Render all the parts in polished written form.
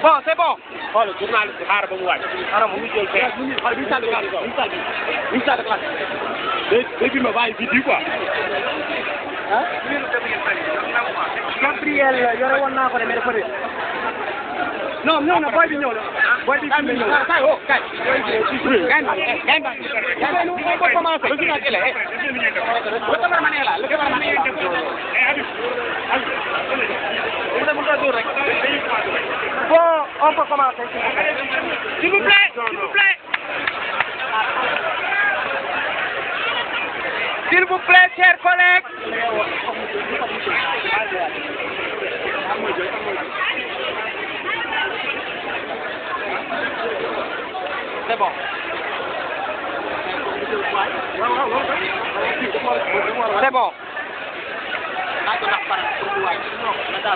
Bon, c'est bon. Oh, le journaliste, c'est rare, bon, ouais. Alors, on nous dit le faire. Et puis, me va ici, quoi. Hein? Gabriel, yore woon naa ko de mais dafa réer. Non, non, non, boy bi ñëw la. Boy bi ñëw la. Kay, oh, kay. Kay, nous, on peut commencer. Le cameraman est là, le cameraman est là. Bon, on peut commencer. S'il vous plaît, s'il vous plaît. S'il vous plaît, chers collègues. C'est bon. C'est bon.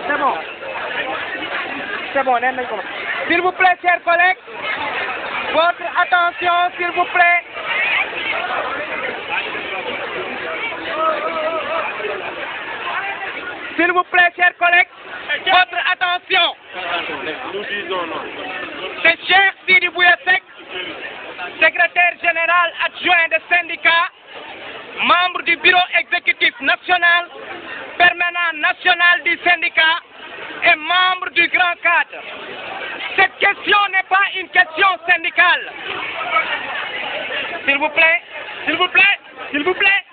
C'est bon. C'est bon, s'il vous plaît, chers collègues, votre attention, s'il vous plaît. S'il vous plaît, chers collègues, votre attention. Nous disons non. C'est cher Sidi Bouyasek, secrétaire général adjoint de syndicat, membre du bureau exécutif national, permanent national du syndicat et membre du grand cadre. Cette question n'est pas une question syndicale. S'il vous plaît, s'il vous plaît, s'il vous plaît.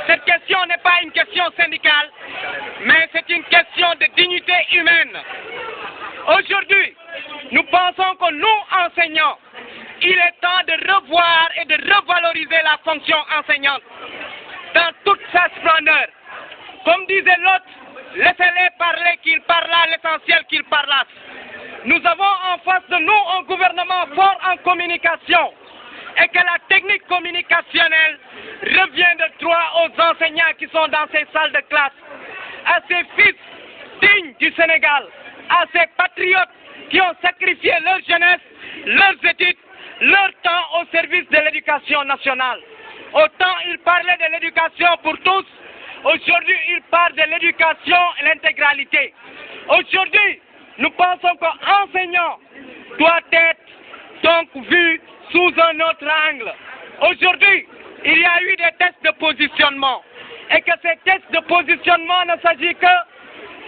Cette question n'est pas une question syndicale, mais c'est une question de dignité humaine. Aujourd'hui, nous pensons que nous, enseignants, il est temps de revoir et de revaloriser la fonction enseignante dans toute sa splendeur. Comme disait l'autre, laissez-les parler, qu'ils parlent à l'essentiel, qu'ils parlent. Nous avons en face de nous un gouvernement fort en communication et que la technique communicationnelle revient de droit aux enseignants qui sont dans ces salles de classe, à ces fils dignes du Sénégal, à ces patriotes qui ont sacrifié leur jeunesse, leurs études, leur temps au service de l'éducation nationale. Autant ils parlaient de l'éducation pour tous, aujourd'hui ils parlent de l'éducation et l'intégralité. Aujourd'hui, nous pensons qu'un enseignant doit être donc vu sous un autre angle. Aujourd'hui, il y a eu des tests de positionnement et que ces tests de positionnement ne s'agit que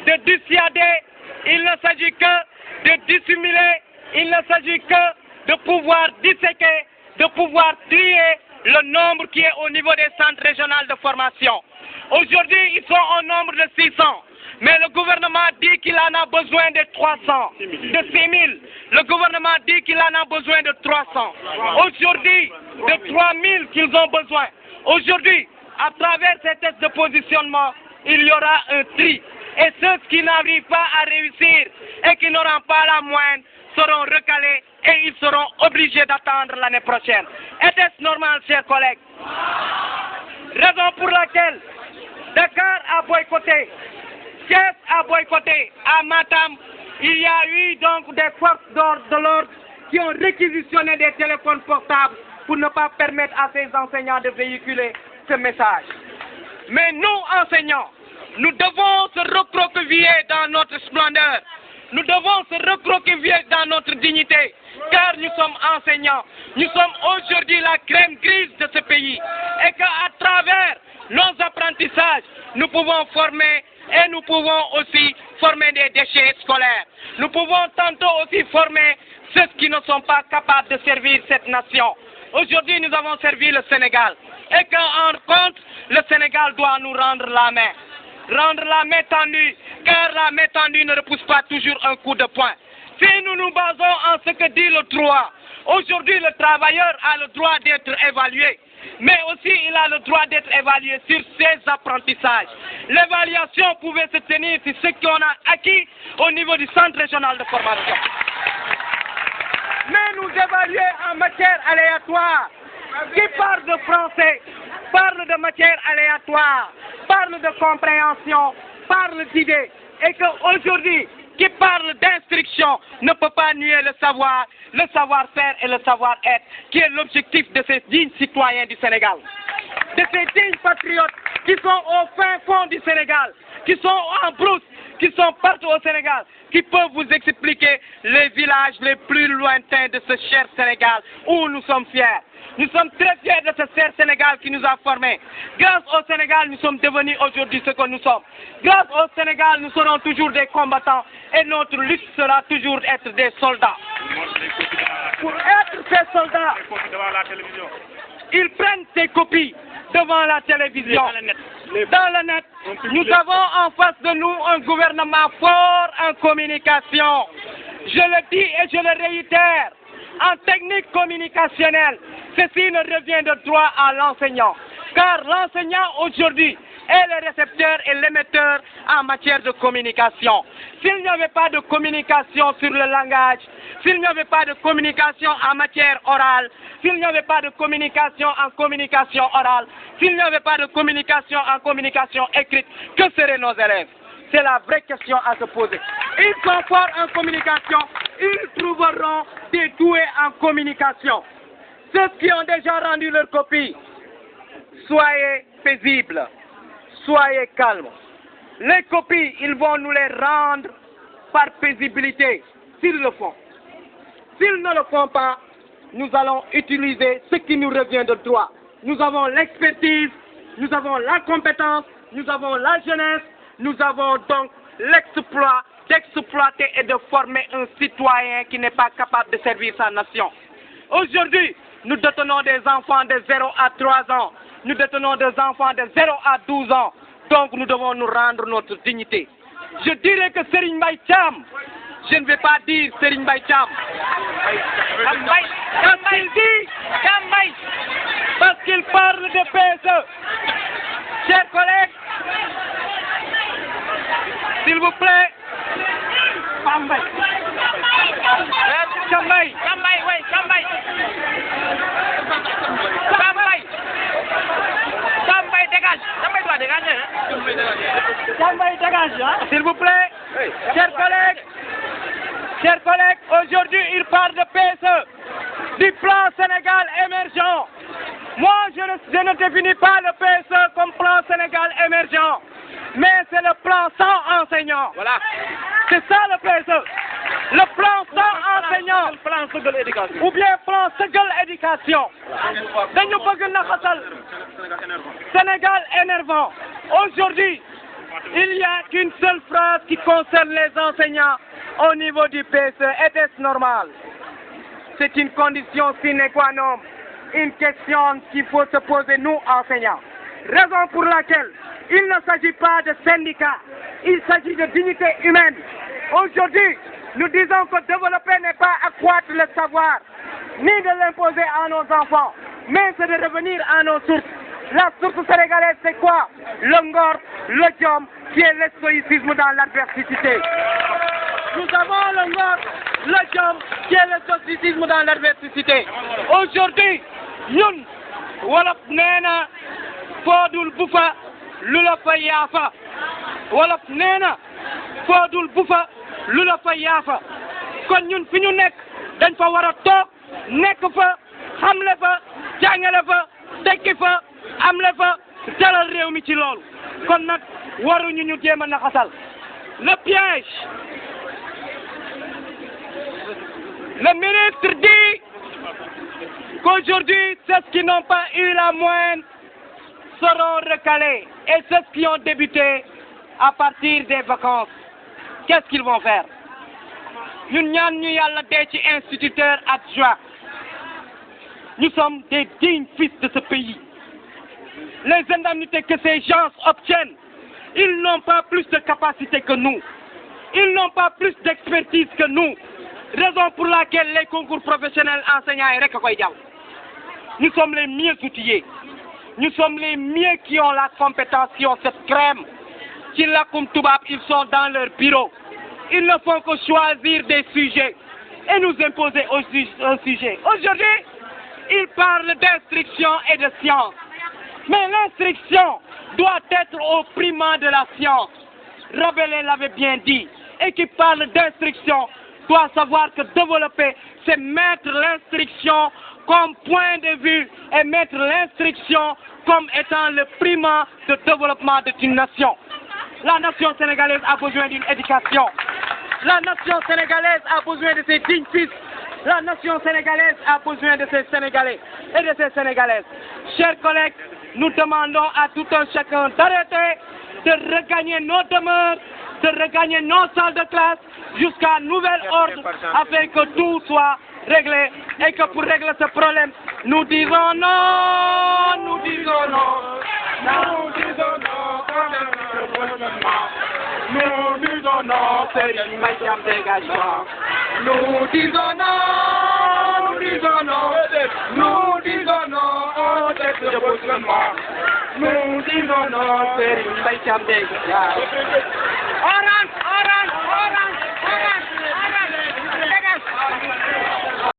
de dissuader, il ne s'agit que de dissimuler, il ne s'agit que de pouvoir disséquer, de pouvoir trier le nombre qui est au niveau des centres régionaux de formation. Aujourd'hui, ils sont au nombre de 600. Mais le gouvernement dit qu'il en a besoin de 300, de 6 000. Le gouvernement dit qu'il en a besoin de 300. Aujourd'hui, de 3 000 qu'ils ont besoin. Aujourd'hui, à travers ces tests de positionnement, il y aura un tri. Et ceux qui n'arrivent pas à réussir et qui n'auront pas la moyenne seront recalés et ils seront obligés d'attendre l'année prochaine. Est-ce normal, chers collègues? Raison pour laquelle Dakar a boycotté. Thiès a boycotté. À Matam, il y a eu donc des forces de l'ordre qui ont réquisitionné des téléphones portables pour ne pas permettre à ces enseignants de véhiculer ce message. Mais nous, enseignants, nous devons se recroqueviller dans notre splendeur. Nous devons se recroqueviller dans notre dignité, car nous sommes enseignants. Nous sommes aujourd'hui la crème grise de ce pays. Et qu'à travers nos apprentissages, nous pouvons former et nous pouvons aussi former des déchets scolaires. Nous pouvons tantôt aussi former ceux qui ne sont pas capables de servir cette nation. Aujourd'hui, nous avons servi le Sénégal. Et qu'en compte, le Sénégal doit nous rendre la main. Rendre la main tendue, car la main tendue ne repousse pas toujours un coup de poing. Si nous nous basons en ce que dit le droit, aujourd'hui le travailleur a le droit d'être évalué, mais aussi il a le droit d'être évalué sur ses apprentissages. L'évaluation pouvait se tenir sur ce qu'on a acquis au niveau du centre régional de formation. Mais nous évaluer en matière aléatoire. Qui parle de français, parle de matière aléatoire, parle de compréhension, parle d'idées. Et qu'aujourd'hui, qui parle d'instruction ne peut pas nier le savoir-faire et le savoir-être, qui est l'objectif de ces dignes citoyens du Sénégal. de ces dignes patriotes qui sont au fin fond du Sénégal, qui sont en brousse, qui sont partout au Sénégal, qui peuvent vous expliquer les villages les plus lointains de ce cher Sénégal où nous sommes fiers. Nous sommes très fiers de ce cher Sénégal qui nous a formés. Grâce au Sénégal, nous sommes devenus aujourd'hui ce que nous sommes. Grâce au Sénégal, nous serons toujours des combattants et notre lutte sera toujours être des soldats. Pour être ces soldats, ils prennent ces copies devant la télévision, dans le net. Nous avons en face de nous un gouvernement fort en communication. Je le dis et je le réitère, en technique communicationnelle, ceci ne revient de droit à l'enseignant. Car l'enseignant aujourd'hui est le récepteur et l'émetteur en matière de communication. S'il n'y avait pas de communication sur le langage, s'il n'y avait pas de communication en matière orale, s'il n'y avait pas de communication en communication orale, s'il n'y avait pas de communication en communication écrite, que seraient nos élèves? C'est la vraie question à se poser. Ils sont forts en communication, ils trouveront des doués en communication. Ceux qui ont déjà rendu leur copie, soyez paisibles, soyez calmes. Les copies, ils vont nous les rendre par paisibilité, s'ils le font. S'ils ne le font pas, nous allons utiliser ce qui nous revient de droit. Nous avons l'expertise, nous avons la compétence, nous avons la jeunesse, nous avons donc l'exploit d'exploiter et de former un citoyen qui n'est pas capable de servir sa nation. Aujourd'hui, nous détenons des enfants de 0 à 3 ans, nous détenons des enfants de 0 à 12 ans, donc nous devons nous rendre notre dignité. Je dirais que Serigne Mbaye Thiam, je ne vais pas dire Serigne Mbaye Thiam. Quand il dit Mbaye, parce qu'il parle de PSE. Chers collègues, s'il vous plaît, Mbaye. Mbaye, oui, Mbaye. Mbaye dégage. Mbaye doit dégager. Mbaye dégage, hein? S'il vous plaît, chers collègues, aujourd'hui il parle de PSE, du plan Sénégal émergent. Moi, je ne définis pas le PSE comme plan Sénégal émergent, mais c'est le plan sans enseignants. Voilà. C'est ça le PSE. Le plan sans enseignants. Plan Segal éducation. Ou bien plan Segal éducation. Dañu bëgg naxasal Sénégal énervant. Aujourd'hui, il n'y a qu'une seule phrase qui concerne les enseignants au niveau du PSE. Est-ce normal? C'est une condition sine qua non. Une question qu'il faut se poser, nous, enseignants. Raison pour laquelle il ne s'agit pas de syndicats, il s'agit de dignité humaine. Aujourd'hui, nous disons que développer n'est pas accroître le savoir, ni de l'imposer à nos enfants, mais c'est de revenir à nos sources. La source sénégalaise, c'est quoi? Le ngor, le jom, qui est le stoïcisme dans l'adversité. Nous avons le ngor, le jom, qui est le stoïcisme dans l'adversité. Aujourd'hui, ñun wolof nee na foodul bu fa lu la fa yaafa. Wolof nee na foodul bu fa lu la fa yaafa. Kon ñun fi ñu nekk dañ fa war a toog nekk fa xamle fa jàngale fa tekki fa amle fa dalal réew mi ci loolu. Kon nag waruñu ñu jéem a naxasal. Le piège. Le ministre dit qu'aujourd'hui, ceux qui n'ont pas eu la moyenne seront recalés. Et ceux qui ont débuté à partir des vacances, qu'est-ce qu'ils vont faire? Ñun ñaan ñu Yàlla dee ci instituteur adjoint. Nous sommes des dignes fils de ce pays. Les indemnités que ces gens obtiennent, ils n'ont pas plus de capacité que nous. Ils n'ont pas plus d'expertise que nous. Raison pour laquelle les concours professionnels enseignants et rek. Nous sommes les mieux outillés. Nous sommes les mieux qui ont la compétence, qui ont cette crème. Ils sont dans leur bureau. Ils ne font que choisir des sujets et nous imposer un sujet. Aujourd'hui, ils parlent d'instruction et de science. Mais l'instruction doit être au primat de la science. Rabelais l'avait bien dit. Et qui parle d'instruction doit savoir que développer, c'est mettre l'instruction comme point de vue et mettre l'instruction comme étant le primat de développement d'une nation. La nation sénégalaise a besoin d'une éducation. La nation sénégalaise a besoin de ses dignes fils. La nation sénégalaise a besoin de ses Sénégalais et de ses Sénégalaises. Chers collègues, nous demandons à tout un chacun d'arrêter, de regagner nos demeures, de regagner nos salles de classe jusqu'à nouvel ordre afin que tout soit réglé et que pour régler ce problème, nous disons non, nous disons non, nous disons non, nous disons non, c'est une matière dégagement. Nous disons non, nous disons non, nous disons non, au texte de positionnement. Nous disons non, c'est une matière dégagement.